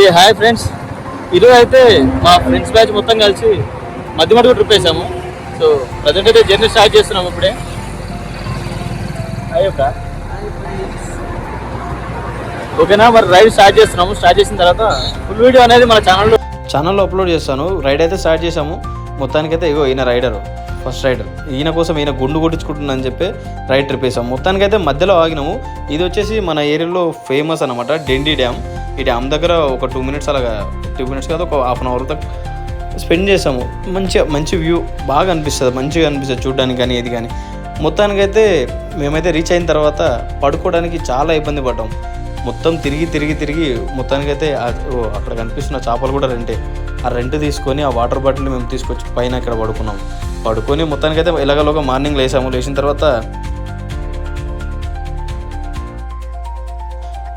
ఈ hi friends, ఈరోజు అయితే మా ఫ్రెండ్స్ బ్యాచ్ మొత్తం కలిసి మధ్య ట్రిప్ వేసాము. సో ప్రజెంట్ అయితే జర్నీ స్టార్ట్ చేస్తున్నాము ఇప్పుడే. ఓకేనా, మరి రైడ్ స్టార్ట్ చేస్తున్నాము. స్టార్ట్ చేసిన తర్వాత ఫుల్ వీడియో అనేది మన ఛానల్లో అప్లోడ్ చేస్తాను. రైడ్ అయితే స్టార్ట్ చేసాము. మొత్తానికైతే ఇగో ఈయన రైడరు, ఫస్ట్ రైడర్. ఈయన కోసం ఈయన గుండు కొట్టించుకుంటుందని చెప్పి రైడ్ ట్రిప్ వేసాము. మొత్తానికైతే మధ్యలో ఆగినాము. ఇది వచ్చేసి మన ఏరియాలో ఫేమస్ అనమాట, డెండి డ్యామ్. ఈ డ్యామ్ దగ్గర ఒక 2 మినిట్స్ అలాగా, 2 మినిట్స్ కాదు, ఒక హాఫ్ అన్ అవర్ దాకా స్పెండ్ చేసాము. మంచి వ్యూ బాగా అనిపిస్తుంది, మంచిగా అనిపిస్తుంది చూడడానికి కానీ ఏది కానీ. మొత్తానికైతే మేమైతే రీచ్ అయిన తర్వాత పడుకోవడానికి చాలా ఇబ్బంది పడ్డాం. మొత్తం తిరిగి మొత్తానికైతే అక్కడ కనిపిస్తున్న చేపలు కూడా ఆ రెంట్ తీసుకొని ఆ వాటర్ బాటిల్ మేము తీసుకొచ్చి పైన ఇక్కడ పడుకొని మొత్తానికైతే ఎలాగలోగా మార్నింగ్ లేచిన తర్వాత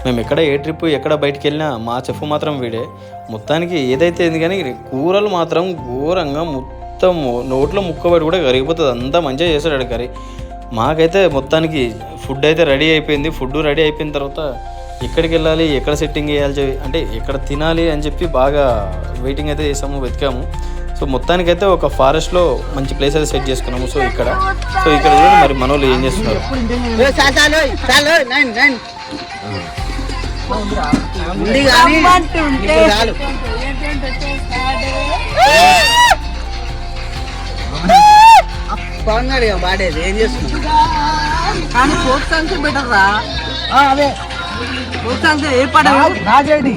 మేము ఏ ట్రిప్ ఎక్కడ బయటికి వెళ్ళినా మా చెఫ్ మాత్రం వీడే. మొత్తానికి ఏదైతే ఉంది కానీ కూరలు మాత్రం ఘోరంగా మొత్తం నోట్లో ముక్కబడి కూడా కరిగిపోతుంది, అంతా మంచిగా చేస్తాడు కర్రీ. మాకైతే మొత్తానికి ఫుడ్ అయితే రెడీ అయిపోయింది. ఫుడ్ రెడీ అయిపోయిన తర్వాత ఎక్కడికి వెళ్ళాలి, ఎక్కడ సెట్టింగ్ చేయాలి, అంటే ఎక్కడ తినాలి అని చెప్పి బాగా వెయిటింగ్ అయితే చేసాము, వెతికాము. సో మొత్తానికైతే ఒక ఫారెస్ట్లో మంచి ప్లేస్ అయితే సెట్ చేసుకున్నాము. సో ఇక్కడ చూడండి మరి మన వాళ్ళు ఏం చేస్తున్నారు. బాగున్నాడు బాడేది, ఏం చేస్తున్నాడు కానీ ఫోక్ సాంగ్స్ బెటర్ రా. అదే ఫోక్ సాంగ్స్ ఏ పాట రాజేడి